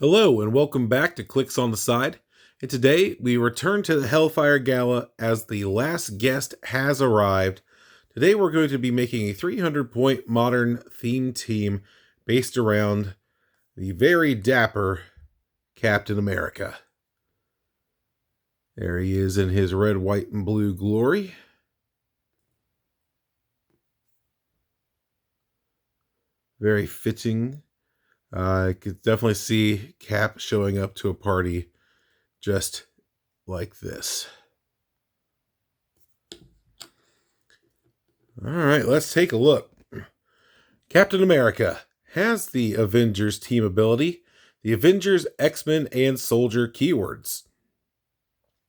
Hello and welcome back to Clicks on the Side. And today we return to the Hellfire Gala as the last guest has arrived. Today we're going to be making a 300-point modern theme team based around the very dapper Captain America. There he is in his red, white, and blue glory. Very fitting. I could definitely see Cap showing up to a party just like this. All right, let's take a look. Captain America has the Avengers team ability, the Avengers, X-Men, and Soldier keywords.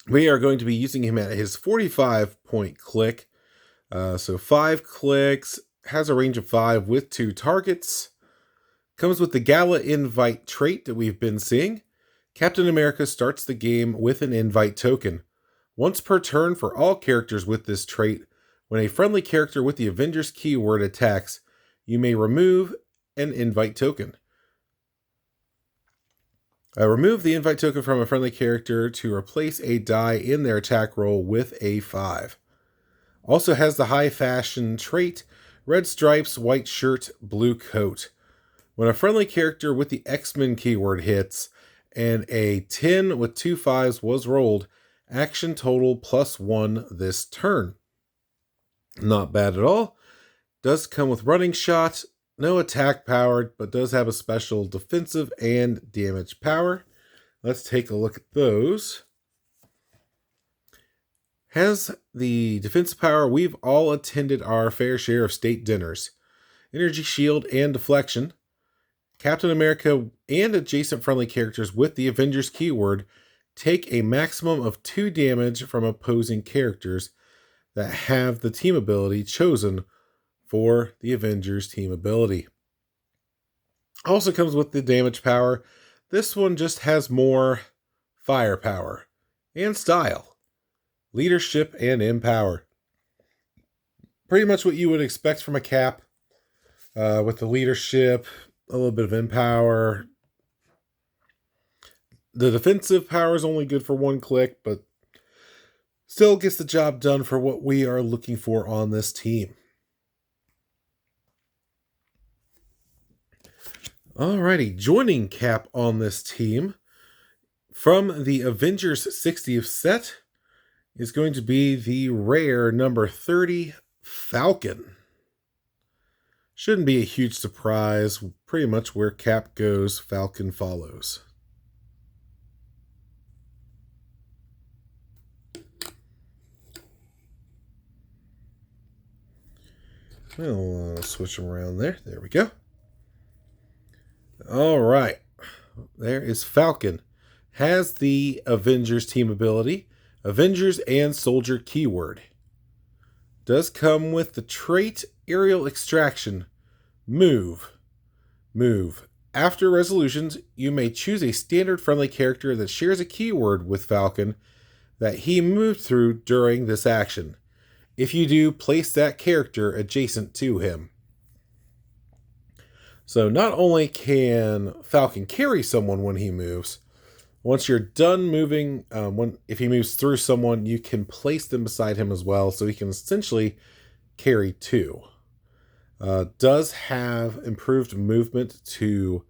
We are going to be using him at his 45-point click. So 5 clicks, has a range of 5 with 2 targets. Comes with the Gala invite trait that we've been seeing. Captain America starts the game with an invite token. Once per turn for all characters with this trait, when a friendly character with the Avengers keyword attacks, you may remove an invite token. Remove the invite token from a friendly character to replace a die in their attack roll with a 5. Also has the high fashion trait, red stripes, white shirt, blue coat. When a friendly character with the X-Men keyword hits, and a 10 with 2 5s was rolled, action total +1 this turn. Not bad at all. Does come with running shot, no attack power, but does have a special defensive and damage power. Let's take a look at those. Has the defensive power, we've all attended our fair share of state dinners. Energy shield and deflection. Captain America and adjacent friendly characters with the Avengers keyword take a maximum of 2 damage from opposing characters that have the team ability chosen for the Avengers team ability. Also comes with the damage power. This one just has more firepower and style, leadership, and empower. Pretty much what you would expect from a Cap with the leadership, a little bit of empower. The defensive power is only good for 1 click, but still gets the job done for what we are looking for on this team. Alrighty, joining Cap on this team from the Avengers 60th set is going to be the rare number 30 Falcon. Shouldn't be a huge surprise. Pretty much where Cap goes, Falcon follows. We'll switch them around there. There we go. All right. There is Falcon. Has the Avengers team ability, Avengers and Soldier keyword. Does come with the trait Aerial Extraction. Move. After resolutions, you may choose a standard friendly character that shares a keyword with Falcon that he moved through during this action. If you do, place that character adjacent to him. So not only can Falcon carry someone when he moves, once you're done moving, if he moves through someone, you can place them beside him as well, so he can essentially carry 2. Does have improved movement to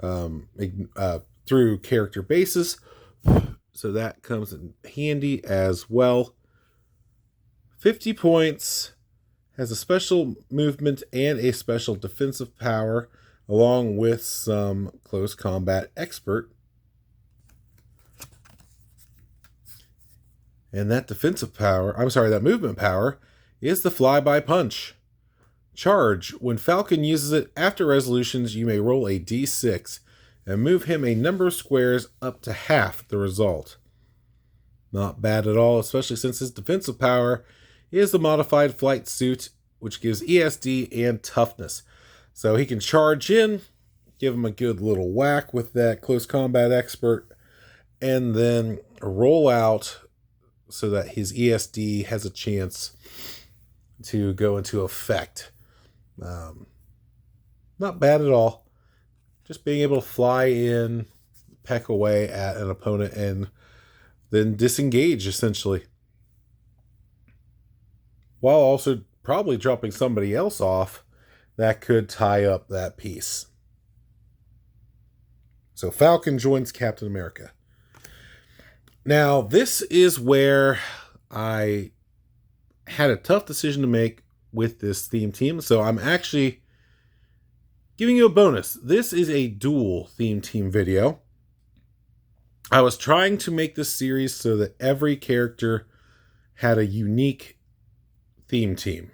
through character bases, so that comes in handy as well. 50 points, has a special movement and a special defensive power, along with some close combat expert. And that that movement power is the flyby punch. Charge. When Falcon uses it after resolutions, you may roll a d6 and move him a number of squares up to half the result. Not bad at all, especially since his defensive power is the modified flight suit, which gives ESD and toughness. So he can charge in, give him a good little whack with that close combat expert, and then roll out so that his ESD has a chance to go into effect. Not bad at all. Just being able to fly in, peck away at an opponent and then disengage, essentially. While also probably dropping somebody else off that could tie up that piece. So Falcon joins Captain America. Now, this is where I had a tough decision to make with this theme team. So I'm actually giving you a bonus. This is a dual theme team video. I was trying to make this series so that every character had a unique theme team.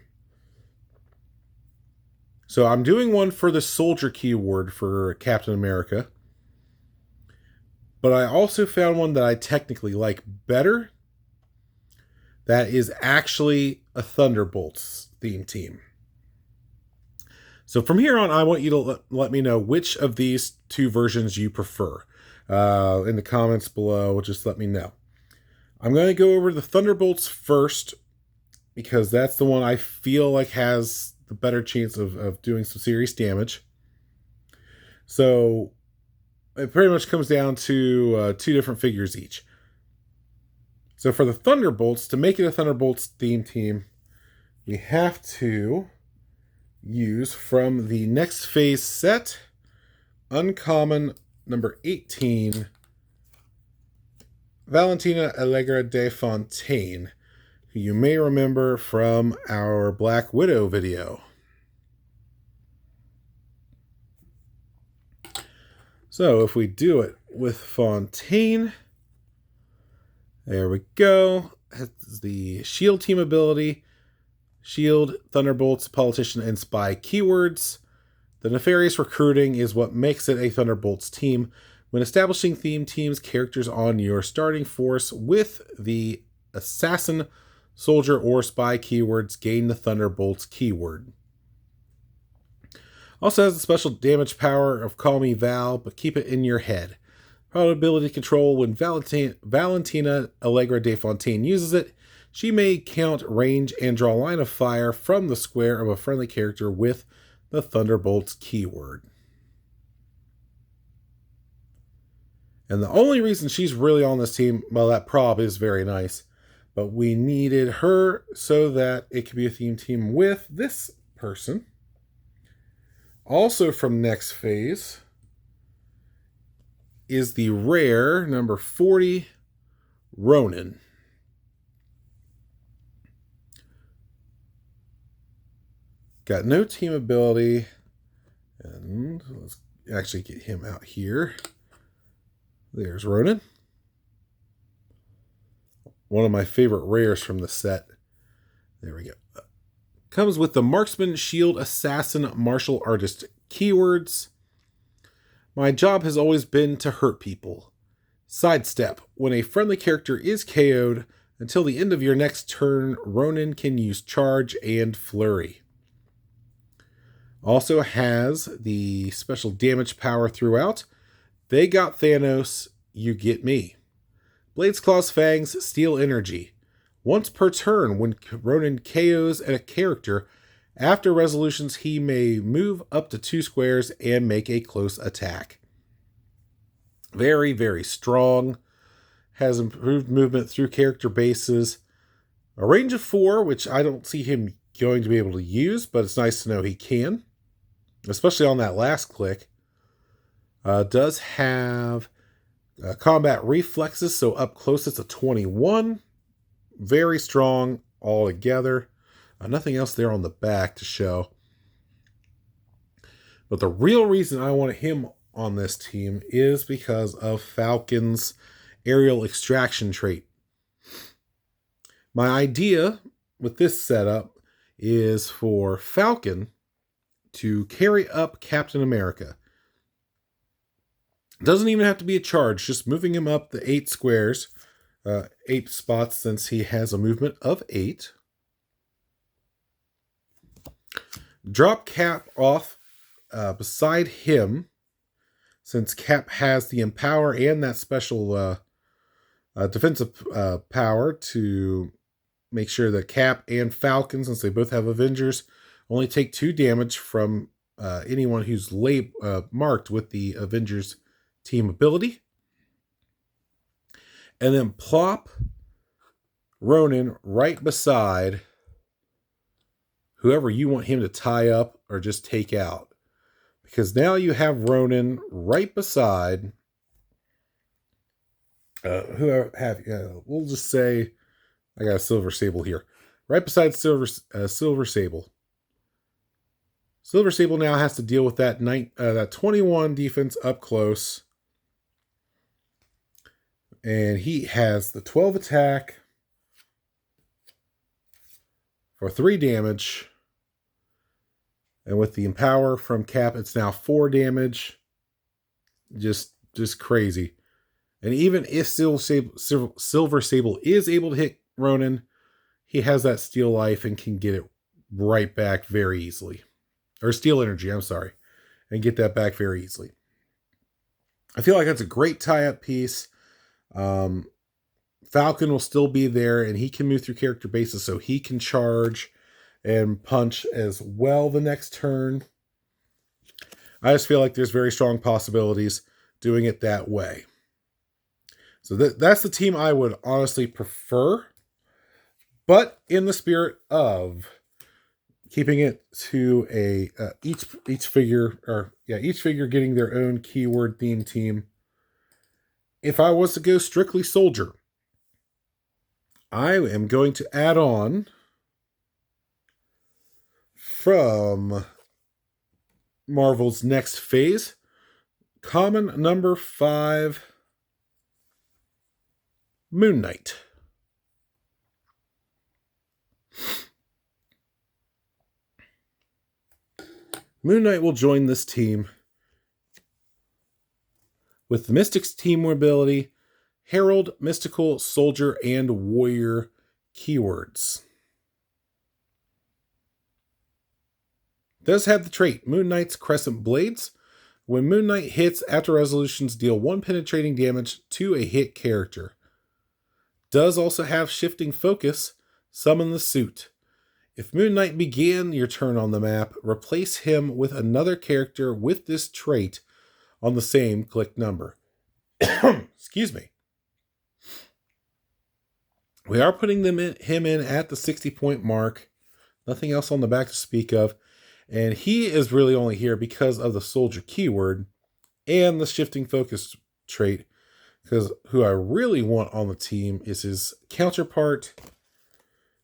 So I'm doing one for the soldier keyword for Captain America. But I also found one that I technically like better. That is actually a Thunderbolts theme team. So from here on, I want you to let me know which of these two versions you prefer. In the comments below, just let me know. I'm going to go over the Thunderbolts first, because that's the one I feel like has the better chance of doing some serious damage. So it pretty much comes down to two different figures each. So for the Thunderbolts, to make it a Thunderbolts theme team, we have to use from the Next Phase set, Uncommon number 18, Valentina Allegra de Fontaine, who you may remember from our Black Widow video. So if we do it with Fontaine, there we go. That's the Shield team ability. Shield, Thunderbolts, Politician, and Spy keywords. The nefarious recruiting is what makes it a Thunderbolts team. When establishing theme teams, characters on your starting force with the Assassin, Soldier, or Spy keywords gain the Thunderbolts keyword. Also has the special damage power of Call Me Val, but keep it in your head. Probability control: when Valentina Allegra de Fontaine uses it, she may count range and draw line of fire from the square of a friendly character with the Thunderbolts keyword. And the only reason she's really on this team, well, that prob is very nice, but we needed her so that it could be a theme team with this person. Also from Next Phase is the rare number 40, Ronin. Got no team ability, and let's actually get him out here. There's Ronin. One of my favorite rares from the set. There we go. Comes with the Marksman, Shield, Assassin, Martial Artist keywords. My job has always been to hurt people. Sidestep: when a friendly character is KO'd, until the end of your next turn, Ronin can use Charge and Flurry. Also has the special damage power throughout. They got Thanos, you get me. Blades, Claws, Fangs, Steel Energy. Once per turn, when Ronin KOs a character, after resolutions, he may move up to 2 squares and make a close attack. Very, very strong. Has improved movement through character bases. A range of 4, which I don't see him going to be able to use, but it's nice to know he can, especially on that last click. Does have combat reflexes, so up close it's a 21. Very strong altogether. Nothing else there on the back to show. But the real reason I wanted him on this team is because of Falcon's aerial extraction trait. My idea with this setup is for Falcon to carry up Captain America. Doesn't even have to be a charge, just moving him up the 8 squares, 8 spots, since he has a movement of 8. Drop Cap off beside him, since Cap has the Empower and that special defensive power to make sure that Cap and Falcon, since they both have Avengers, only take 2 damage from anyone who's marked with the Avengers team ability. and then plop Ronan right beside whoever you want him to tie up or just take out. Because now you have Ronan right beside whoever have. We'll just say I got a Silver Sable here, right beside Silver Sable. Silver Sable now has to deal with that 21 defense up close, and he has the 12 attack for 3 damage. And with the Empower from Cap, it's now 4 damage. Just crazy. And even if Silver Sable is able to hit Ronan, he has that Steel Life and can get it right back very easily. Or Steel Energy, I'm sorry. And get that back very easily. I feel like that's a great tie-up piece. Falcon will still be there, and he can move through character bases, so he can charge and punch as well the next turn. I just feel like there's very strong possibilities doing it that way. So that's the team I would honestly prefer. But in the spirit of keeping it to a each figure getting their own keyword theme team. If I was to go strictly soldier, I am going to add on from Marvel's next phase, common number 5, Moon Knight. Moon Knight will join this team with the Mystic's team ability, Herald, Mystical, Soldier, and Warrior keywords. Does have the trait Moon Knight's Crescent Blades. When Moon Knight hits, after resolutions deal 1 penetrating damage to a hit character. Does also have Shifting Focus, Summon the Suit. If Moon Knight began your turn on the map, replace him with another character with this trait on the same click number. Excuse me. We are putting him in at the 60-point mark. Nothing else on the back to speak of. And he is really only here because of the Soldier keyword and the Shifting Focus trait. Because who I really want on the team is his counterpart,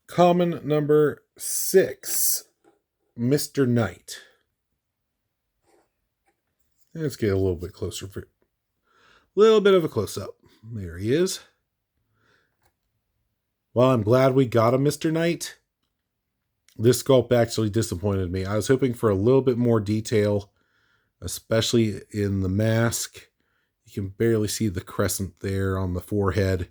common number 6, Mr. Knight. Let's get a little bit closer for a little bit of a close-up. There he is. Well, I'm glad we got a Mr. Knight. This sculpt actually disappointed me. I was hoping for a little bit more detail, especially in the mask. You can barely see the crescent there on the forehead.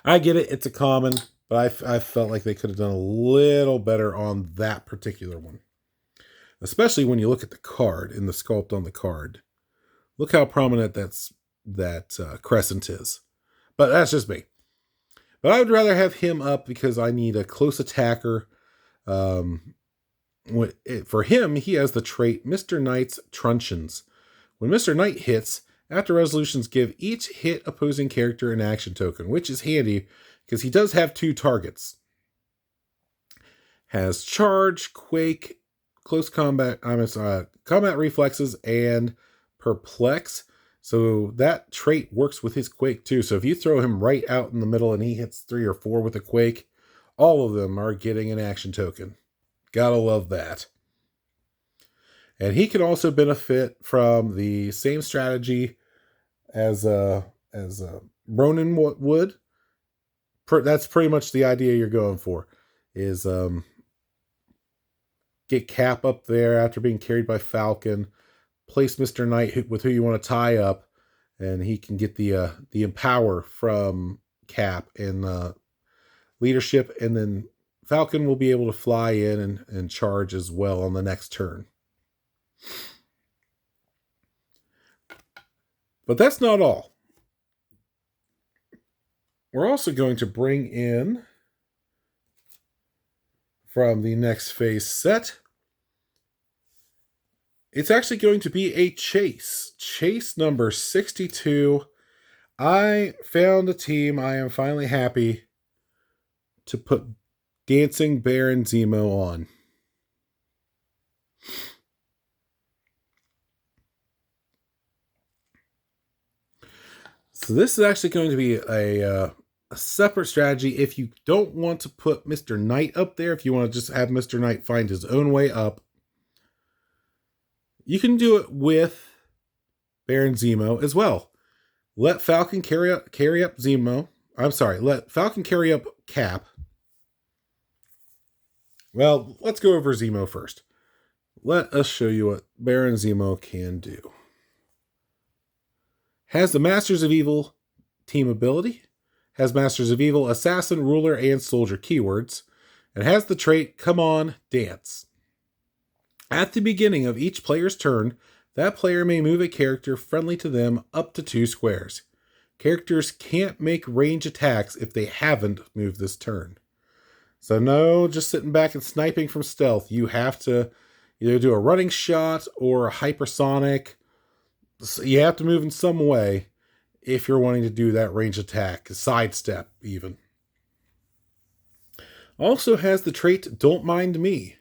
I get it, it's a common, but I felt like they could have done a little better on that particular one. Especially when you look at the card and the sculpt on the card. Look how prominent that crescent is. But that's just me. But I would rather have him up because I need a close attacker. For him, he has the trait Mr. Knight's Truncheons. When Mr. Knight hits, after resolutions give each hit opposing character an action token, which is handy because he does have 2 targets. Has Charge, Quake, Close Combat, Combat Reflexes, and Perplex. So that trait works with his Quake too. So if you throw him right out in the middle and he hits 3 or 4 with a Quake, all of them are getting an action token. Gotta love that. And he can also benefit from the same strategy as Ronan would. That's pretty much the idea you're going for. Is get Cap up there after being carried by Falcon. Place Mr. Knight with who you want to tie up, and he can get the Empower from Cap and leadership, and then Falcon will be able to fly in and charge as well on the next turn. But that's not all. We're also going to bring in, from the next phase set, it's actually going to be a chase. Chase number 62. I found a team I am finally happy to put Dancing Baron Zemo on. So this is actually going to be a separate strategy. If you don't want to put Mr. Knight up there, if you want to just have Mr. Knight find his own way up, you can do it with Baron Zemo as well. Let Falcon carry up Zemo. I'm sorry, let Falcon carry up Cap. Well, let's go over Zemo first. Let us show you what Baron Zemo can do. Has the Masters of Evil team ability. Has Masters of Evil, Assassin, Ruler, and Soldier keywords. And has the trait, Come On, Dance. At the beginning of each player's turn, that player may move a character friendly to them up to 2 squares. Characters can't make range attacks if they haven't moved this turn. So no, just sitting back and sniping from stealth. You have to either do a running shot or a hypersonic. So you have to move in some way if you're wanting to do that range attack, sidestep even. Also has the trait Don't Mind Me.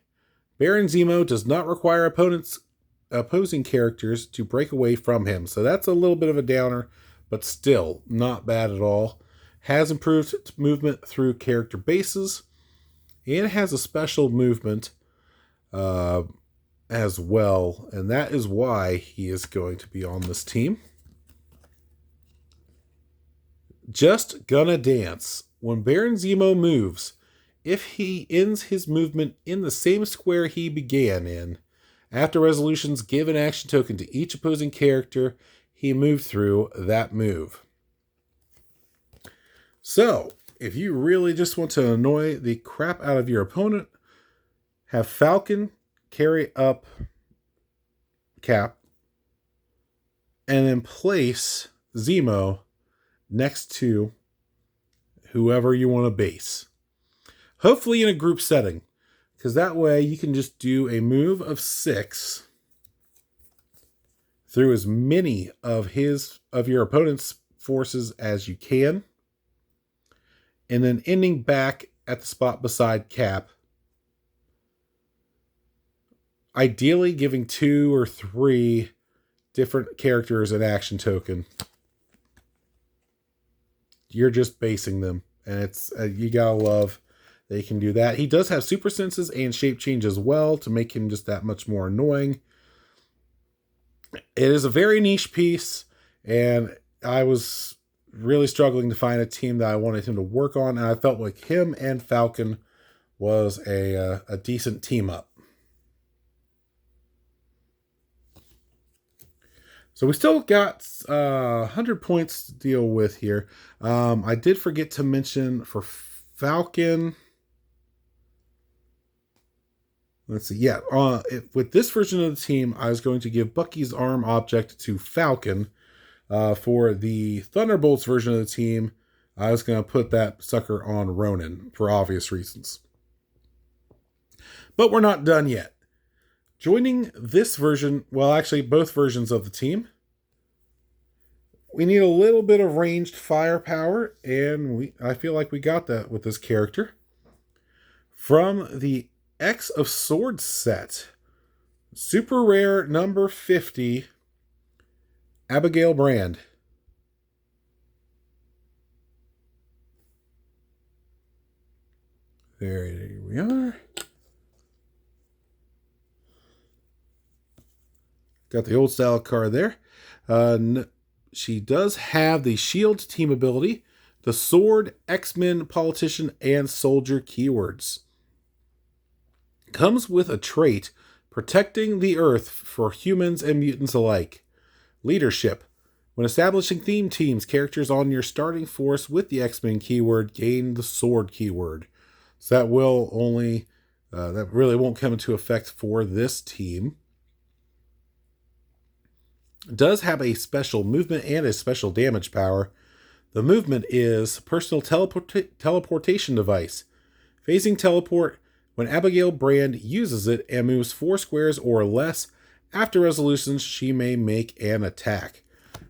Baron Zemo does not require opposing characters to break away from him. So that's a little bit of a downer, but still not bad at all. Has improved movement through character bases, and has a special movement as well. And that is why he is going to be on this team. Just Gonna Dance. When Baron Zemo moves, if he ends his movement in the same square he began in, after resolutions, give an action token to each opposing character he moved through that move. So, if you really just want to annoy the crap out of your opponent, have Falcon carry up Cap, and then place Zemo next to whoever you want to base. Hopefully in a group setting, because that way you can just do a move of 6 through as many of your opponent's forces as you can, and then ending back at the spot beside Cap. Ideally giving 2 or 3 different characters an action token. You're just basing them, and it's you gotta love they can do that. He does have super senses and shape change as well to make him just that much more annoying. It is a very niche piece, and I was really struggling to find a team that I wanted him to work on, and I felt like him and Falcon was a decent team up. So we still got 100 points to deal with here. I did forget to mention for Falcon. Let's see. Yeah, with this version of the team, I was going to give Bucky's arm object to Falcon. For the Thunderbolts version of the team, I was going to put that sucker on Ronin for obvious reasons. But we're not done yet. Joining this version, well, actually both versions of the team, we need a little bit of ranged firepower, and I feel like we got that with this character. From the X of Swords set, super rare number 50, Abigail Brand. There we are. Got the old style card there. She does have the Shield team ability, the Sword, X-Men, Politician, and Soldier keywords. Comes with a trait, Protecting the Earth for humans and mutants alike. Leadership. When establishing theme teams, characters on your starting force with the X-Men keyword gain the Sword keyword. So that will only, that really won't come into effect for this team. Does have a special movement and a special damage power. The movement is personal teleportation device. Phasing teleport. When Abigail Brand uses it and moves 4 squares or less, after resolutions, she may make an attack.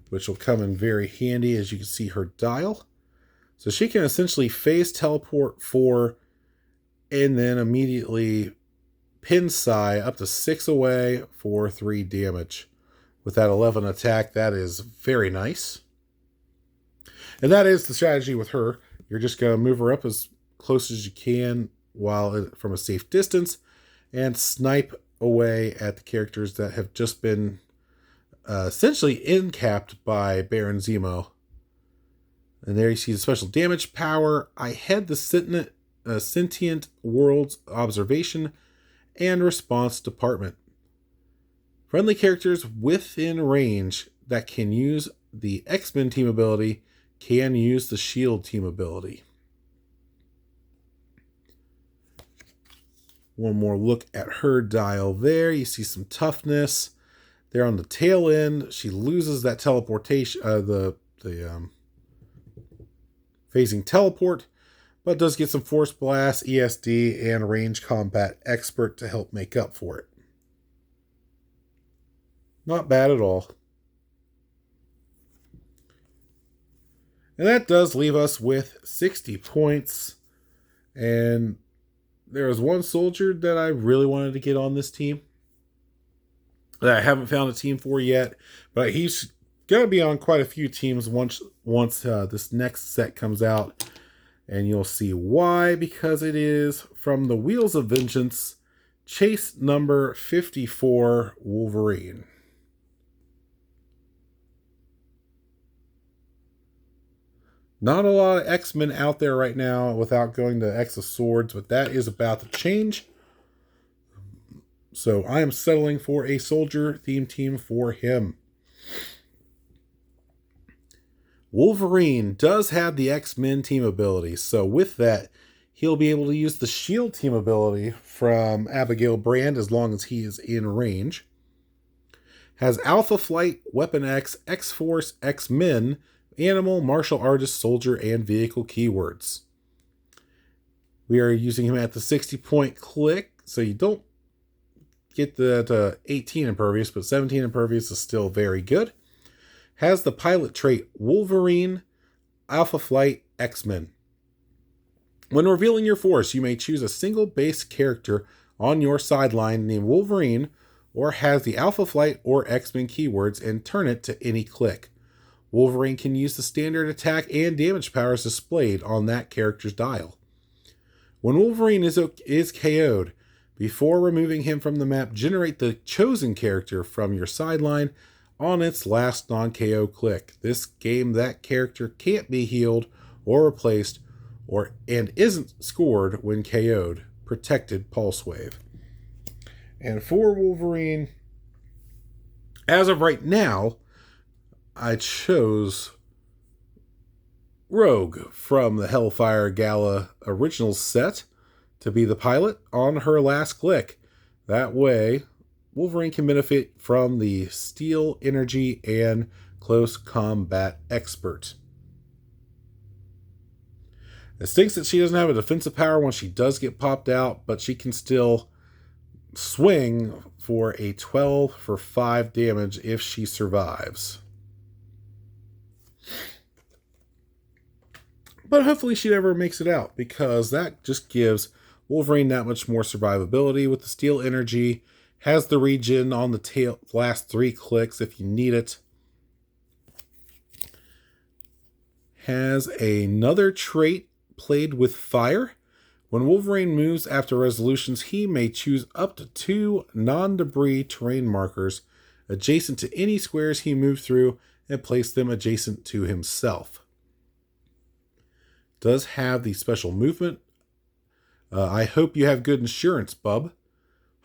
which will come in very handy as you can see her dial. So she can essentially phase teleport 4 and then immediately pin Psy up to 6 away for 3 damage. With that 11 attack, that is very nice. And that is the strategy with her. You're just going to move her up as close as you can while from a safe distance and snipe away at the characters that have just been essentially incapped by Baron Zemo. And there you see the special damage power. I had the Sentient Worlds Observation and Response Department. Friendly characters within range that can use the X-Men team ability can use the Shield team ability. One more look at her dial there. You see some toughness. There on the tail end, she loses that teleportation, the phasing teleport, but does get some Force Blast, ESD, and Range Combat Expert to help make up for it. Not bad at all. And that does leave us with 60 points. And there is one soldier that I really wanted to get on this team that I haven't found a team for yet, but he's going to be on quite a few teams once this next set comes out. And you'll see why, because it is from the Wheels of Vengeance, chase number 54, Wolverine. Not a lot of X-Men out there right now without going to X of Swords, but that is about to change. So I am settling for a soldier theme team for him. Wolverine does have the X-Men team ability. So with that, he'll be able to use the Shield team ability from Abigail Brand as long as he is in range. Has Alpha Flight, Weapon X, X-Force, X-Men, Animal, Martial Artist, Soldier, and Vehicle keywords. We are using him at the 60-point click, so you don't get the 18 impervious, but 17 impervious is still very good. Has the pilot trait Wolverine, Alpha Flight, X-Men. When revealing your force, you may choose a single base character on your sideline named Wolverine, or has the Alpha Flight or X-Men keywords and turn it to any click. Wolverine can use the standard attack and damage powers displayed on that character's dial. When Wolverine is KO'd, before removing him from the map, generate the chosen character from your sideline on its last non-KO click. This game, that character can't be healed or replaced and isn't scored when KO'd. Protected Pulse Wave. And for Wolverine, as of right now, I chose Rogue from the Hellfire Gala original set to be the pilot on her last click. That way, Wolverine can benefit from the Steel Energy and Close Combat Expert. It stinks that she doesn't have a defensive power when she does get popped out, but she can still swing for a 12 for 5 damage if she survives. But hopefully she never makes it out, because that just gives Wolverine that much more survivability with the Steel Energy. Has the regen on the last 3 clicks if you need it. Has another trait, Played with Fire. When Wolverine moves after resolutions, he may choose up to 2 non-debris terrain markers adjacent to any squares he moved through and place them adjacent to himself. Does have the special movement. I hope you have good insurance, bub.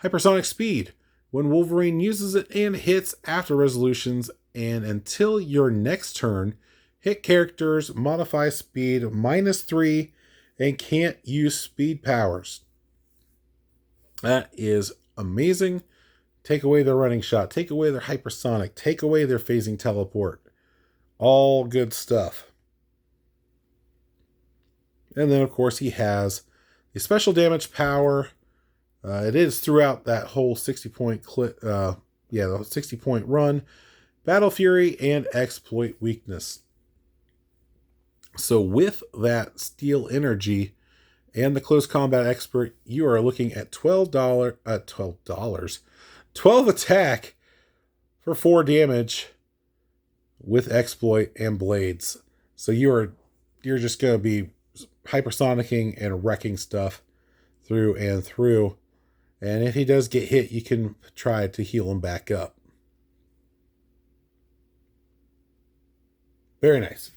Hypersonic Speed. When Wolverine uses it and hits after resolutions and until your next turn, hit characters modify speed -3 and can't use speed powers. That is amazing. Take away their running shot. Take away their hypersonic. Take away their phasing teleport. All good stuff. And then, of course, he has the special damage power. It is throughout that whole 60-point the 60-point run. Battle Fury, and Exploit Weakness. So with that Steel Energy and the Close Combat Expert, you are looking at $12, 12 attack for 4 damage with Exploit and Blades. So you're just going to be hypersonicking and wrecking stuff through and through. And if he does get hit, you can try to heal him back up. Very nice.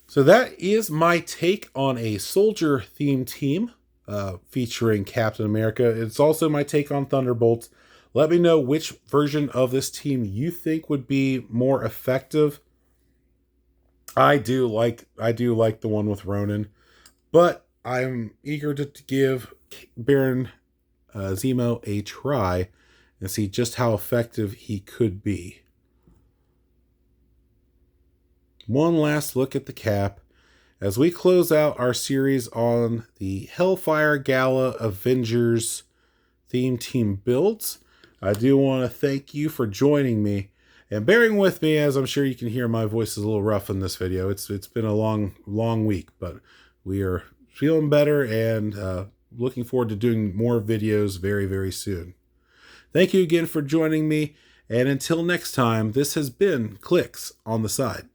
So that is my take on a soldier-themed team featuring Captain America. It's also my take on Thunderbolts. Let me know which version of this team you think would be more effective. I do like the one with Ronan, but I'm eager to give Baron Zemo a try and see just how effective he could be. One last look at the cap as we close out our series on the Hellfire Gala Avengers theme team builds. I do want to thank you for joining me and bearing with me, as I'm sure you can hear my voice is a little rough in this video. It's been a long week, but we are feeling better and looking forward to doing more videos very, very soon. Thank you again for joining me, and until next time, this has been Clicks on the Side.